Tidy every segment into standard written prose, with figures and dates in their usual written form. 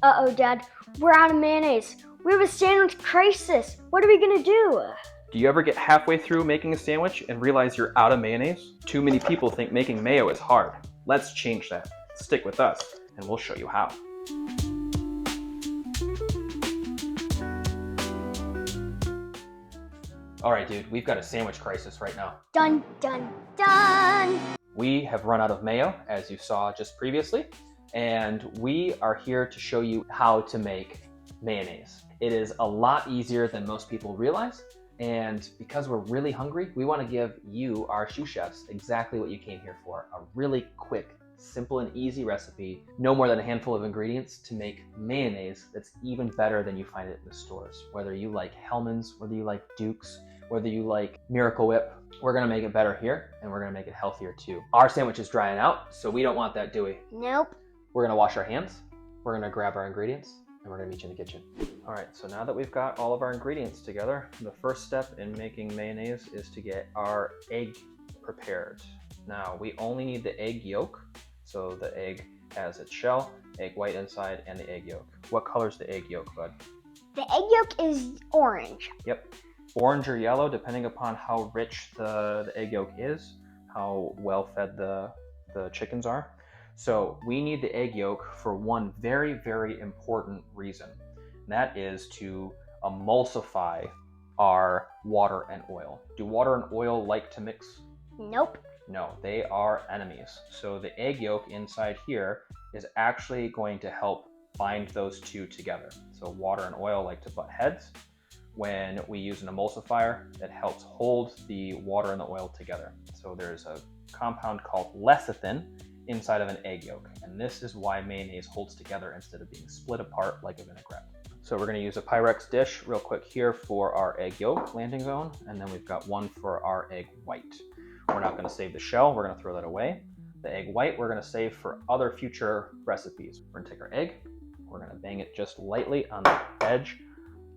Uh-oh, Dad. We're out of mayonnaise. We have a sandwich crisis. What are we gonna do? Do you ever get halfway through making a sandwich and realize you're out of mayonnaise? Too many people think making mayo is hard. Let's change that. Stick with us, and we'll show you how. All right, dude, we've got a sandwich crisis right now. Dun, dun, dun! We have run out of mayo, as you saw just previously, and we are here to show you how to make mayonnaise. It is a lot easier than most people realize, and because we're really hungry, we want to give you, our shoe chefs, exactly what you came here for. A really quick, simple and easy recipe, no more than a handful of ingredients to make mayonnaise that's even better than you find it in the stores. Whether you like Hellmann's, whether you like Duke's, whether you like Miracle Whip, we're gonna make it better here, and we're gonna make it healthier too. Our sandwich is drying out, so we don't want that, do we? Nope. We're gonna wash our hands, we're gonna grab our ingredients, and we're gonna meet you in the kitchen. All right, so now that we've got all of our ingredients together, the first step in making mayonnaise is to get our egg prepared. Now, we only need the egg yolk, so the egg has its shell, egg white inside, and the egg yolk. What color's the egg yolk, bud? The egg yolk is orange. Yep. Orange or yellow, depending upon how rich the egg yolk is, how well fed the chickens are. So we need the egg yolk for one very, very important reason. And that is to emulsify our water and oil. Do water and oil like to mix? Nope. No, they are enemies. So the egg yolk inside here is actually going to help bind those two together. So water and oil like to butt heads. When we use an emulsifier, it helps hold the water and the oil together. So there's a compound called lecithin inside of an egg yolk. And this is why mayonnaise holds together instead of being split apart like a vinaigrette. So we're gonna use a Pyrex dish real quick here for our egg yolk landing zone. And then we've got one for our egg white. We're not gonna save the shell, we're gonna throw that away. The egg white, we're gonna save for other future recipes. We're gonna take our egg, we're gonna bang it just lightly on the edge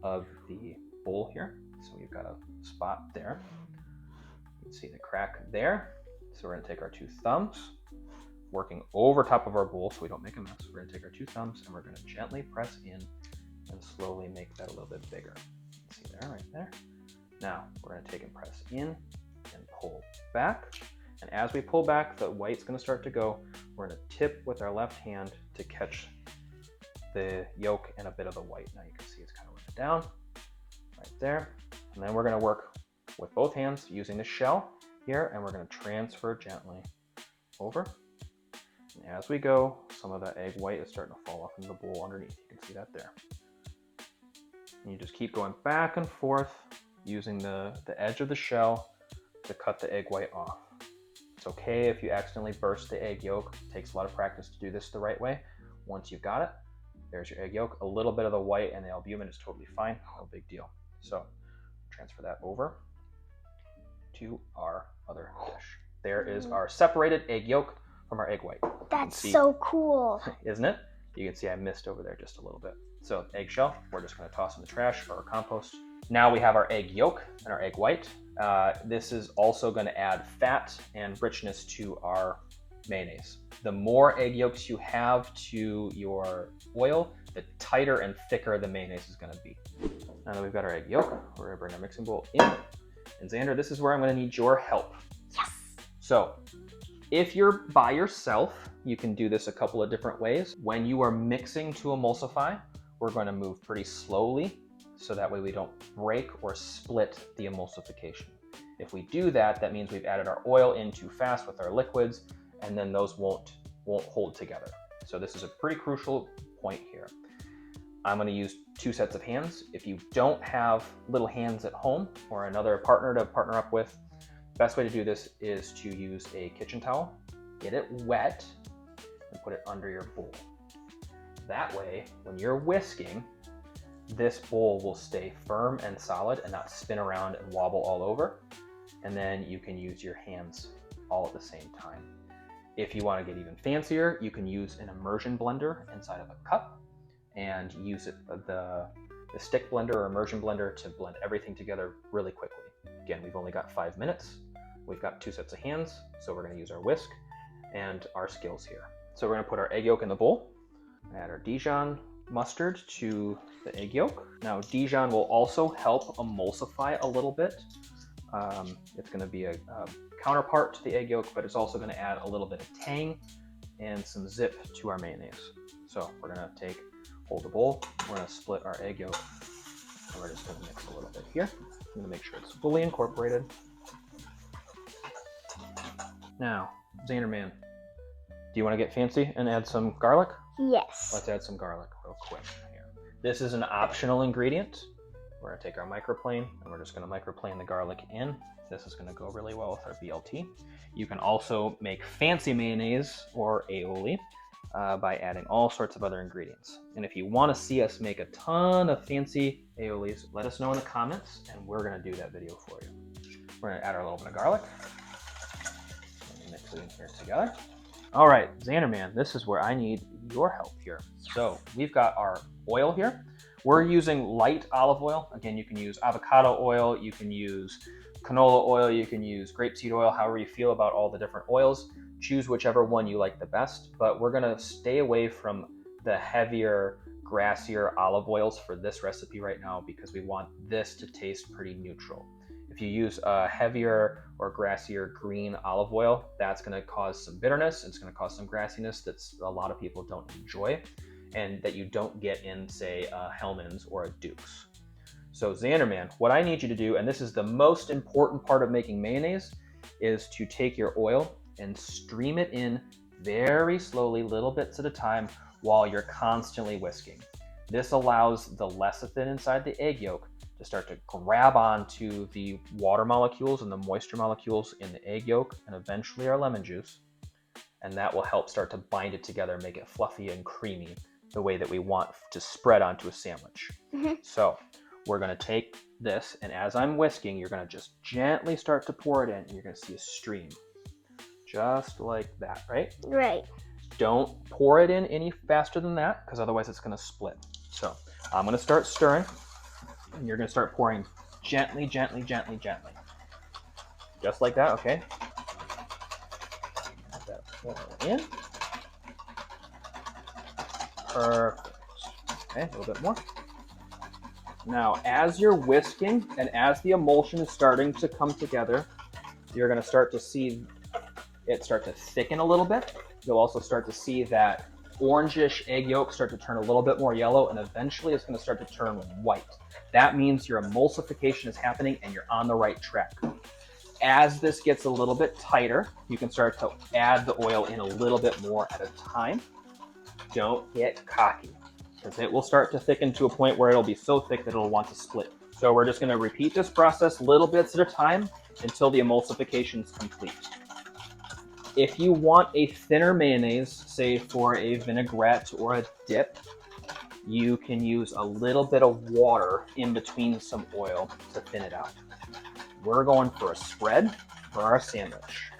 of the bowl here. So we've got a spot there. You can see the crack there. So we're gonna take our two thumbs, working over top of our bowl so we don't make a mess. We're gonna take our two thumbs and we're gonna gently press in and slowly make that a little bit bigger. You can see there, right there. Now we're gonna take and press in and pull back. And as we pull back, the white's gonna start to go. We're gonna tip with our left hand to catch the yolk and a bit of the white. Now you can see it's kind of running down right there. And then we're gonna work with both hands using the shell here, and we're gonna transfer gently over. And as we go, some of that egg white is starting to fall off into the bowl underneath. You can see that there. And you just keep going back and forth using the edge of the shell to cut the egg white off. It's okay if you accidentally burst the egg yolk. It takes a lot of practice to do this the right way. Once you've got it, there's your egg yolk. A little bit of the white and the albumin is totally fine, no big deal. So transfer that over to our other dish. There is our separated egg yolk from our egg white. That's so cool. Isn't it? You can see I missed over there just a little bit. So eggshell, we're just gonna toss in the trash or our compost. Now we have our egg yolk and our egg white. This is also gonna add fat and richness to our mayonnaise. The more egg yolks you have to your oil, the tighter and thicker the mayonnaise is gonna be. Now that we've got our egg yolk, we're gonna bring our mixing bowl in. And Xander, this is where I'm gonna need your help. Yes. So, if you're by yourself, you can do this a couple of different ways. When you are mixing to emulsify, we're gonna move pretty slowly so that way we don't break or split the emulsification. If we do that, that means we've added our oil in too fast with our liquids, and then those won't hold together. So this is a pretty crucial point here. I'm gonna use two sets of hands. If you don't have little hands at home or another partner to partner up with, the best way to do this is to use a kitchen towel, get it wet, and put it under your bowl. That way, when you're whisking, this bowl will stay firm and solid and not spin around and wobble all over. And then you can use your hands all at the same time. If you want to get even fancier, you can use an immersion blender inside of a cup and use the stick blender or immersion blender to blend everything together really quickly. Again, we've only got 5 minutes. We've got two sets of hands, so we're going to use our whisk and our skills here. So we're going to put our egg yolk in the bowl, add our Dijon, mustard to the egg yolk. Now, Dijon will also help emulsify a little bit. It's going to be a counterpart to the egg yolk, but it's also going to add a little bit of tang and some zip to our mayonnaise. So we're going to hold the bowl, we're going to split our egg yolk, and we're just going to mix a little bit here. I'm going to make sure it's fully incorporated. Now, Xander man, do you want to get fancy and add some garlic? Yes. Let's add some garlic real quick here. This is an optional ingredient. We're going to take our microplane and we're just going to microplane the garlic in. This is going to go really well with our BLT. You can also make fancy mayonnaise or aioli by adding all sorts of other ingredients. And if you want to see us make a ton of fancy aiolis, let us know in the comments and we're going to do that video for you. We're going to add our little bit of garlic. Mix it in here together. All right, Xander man, this is where I need your help here. So we've got our oil here. We're using light olive oil. Again, you can use avocado oil, you can use canola oil, you can use grapeseed oil, however you feel about all the different oils. Choose whichever one you like the best, but we're gonna stay away from the heavier, grassier olive oils for this recipe right now because we want this to taste pretty neutral. If you use a heavier or grassier green olive oil, that's going to cause some bitterness. It's going to cause some grassiness that a lot of people don't enjoy and that you don't get in, say, a Hellmann's or a Duke's. So Xander man, what I need you to do, and this is the most important part of making mayonnaise, is to take your oil and stream it in very slowly, little bits at a time, while you're constantly whisking. This allows the lecithin inside the egg yolk to start to grab onto the water molecules and the moisture molecules in the egg yolk and eventually our lemon juice. And that will help start to bind it together, make it fluffy and creamy the way that we want to spread onto a sandwich. So we're gonna take this, and as I'm whisking, you're gonna just gently start to pour it in, and you're gonna see a stream. Just like that, right? Right. Don't pour it in any faster than that, because otherwise it's gonna split. So I'm gonna start stirring. And you're going to start pouring gently, gently, gently, gently. Just like that, okay? Add that oil in. Perfect. Okay, a little bit more. Now, as you're whisking and as the emulsion is starting to come together, you're going to start to see it start to thicken a little bit. You'll also start to see that orangish egg yolk start to turn a little bit more yellow, and eventually it's going to start to turn white. That means your emulsification is happening and you're on the right track. As this gets a little bit tighter, you can start to add the oil in a little bit more at a time. Don't get cocky, because it will start to thicken to a point where it'll be so thick that it'll want to split. So we're just going to repeat this process little bits at a time until the emulsification is complete. If you want a thinner mayonnaise, say for a vinaigrette or a dip, you can use a little bit of water in between some oil to thin it out. We're going for a spread for our sandwich.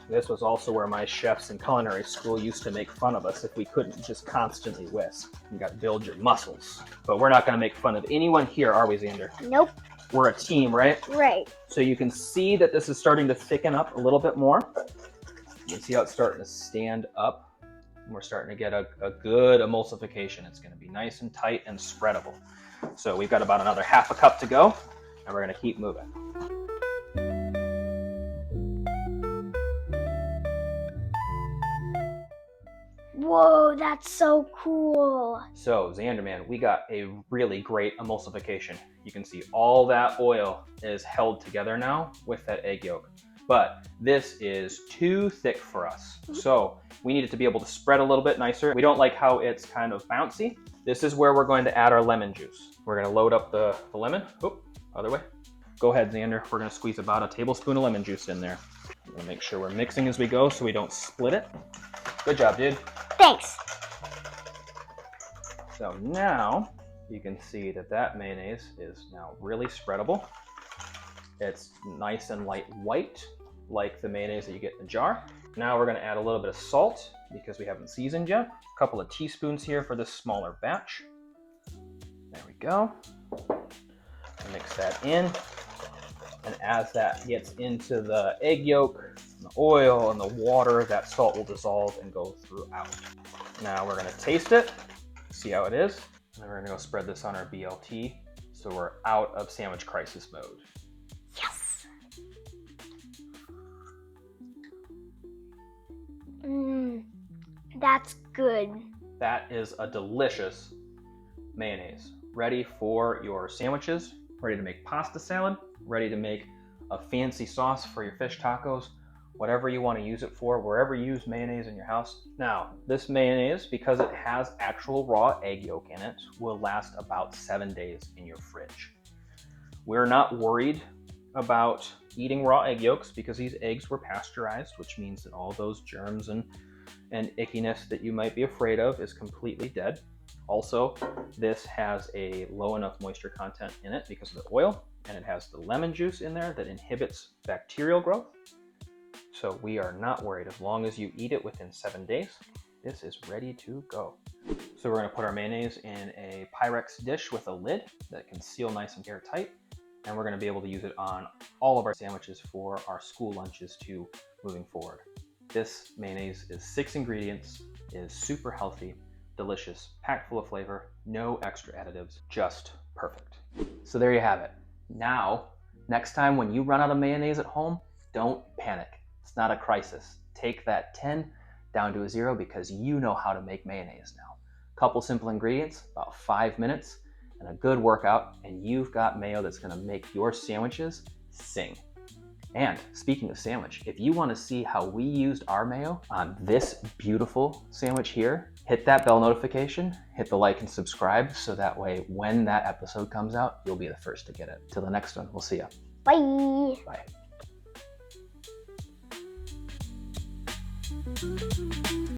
This was also where my chefs in culinary school used to make fun of us if we couldn't just constantly whisk. You got to build your muscles. But we're not going to make fun of anyone here, are we, Xander? Nope. We're a team, right? Right. So you can see that this is starting to thicken up a little bit more. You can see how it's starting to stand up. We're starting to get a good emulsification. It's going to be nice and tight and spreadable. So we've got about another half a cup to go, and we're going to keep moving. Whoa, that's so cool. So Xander man, we got a really great emulsification. You can see all that oil is held together now with that egg yolk. But this is too thick for us. So we need it to be able to spread a little bit nicer. We don't like how it's kind of bouncy. This is where we're going to add our lemon juice. We're going to load up the lemon. Oop, other way. Go ahead, Xander. We're going to squeeze about a tablespoon of lemon juice in there. We're going to make sure we're mixing as we go so we don't split it. Good job, dude. Thanks. So now you can see that that mayonnaise is now really spreadable. It's nice and light white, like the mayonnaise that you get in a jar. Now we're going to add a little bit of salt because we haven't seasoned yet. A couple of teaspoons here for this smaller batch. There we go. Mix that in. And as that gets into the egg yolk, and the oil, and the water, that salt will dissolve and go throughout. Now we're going to taste it. See how it is? And then we're gonna go spread this on our BLT so we're out of sandwich crisis mode. Yes. That's good. That is a delicious mayonnaise. Ready for your sandwiches, ready to make pasta salad, ready to make a fancy sauce for your fish tacos, whatever you want to use it for, wherever you use mayonnaise in your house. Now, this mayonnaise, because it has actual raw egg yolk in it, will last about 7 days in your fridge. We're not worried about eating raw egg yolks because these eggs were pasteurized, which means that all those germs and ickiness that you might be afraid of is completely dead. Also, this has a low enough moisture content in it because of the oil, and it has the lemon juice in there that inhibits bacterial growth. So we are not worried. As long as you eat it within 7 days, this is ready to go. So we're gonna put our mayonnaise in a Pyrex dish with a lid that can seal nice and airtight, and we're gonna be able to use it on all of our sandwiches for our school lunches too, moving forward. This mayonnaise is 6 ingredients, is super healthy, delicious, packed full of flavor, no extra additives, just perfect. So there you have it. Now, next time when you run out of mayonnaise at home, don't panic. It's not a crisis. Take that 10 down to a 0 because you know how to make mayonnaise now. Couple simple ingredients, about 5 minutes, and a good workout, and you've got mayo that's gonna make your sandwiches sing. And speaking of sandwich, if you want to see how we used our mayo on this beautiful sandwich here, hit that bell notification, hit the like and subscribe, so that way when that episode comes out, you'll be the first to get it. Till the next one, we'll see ya. Bye. Bye.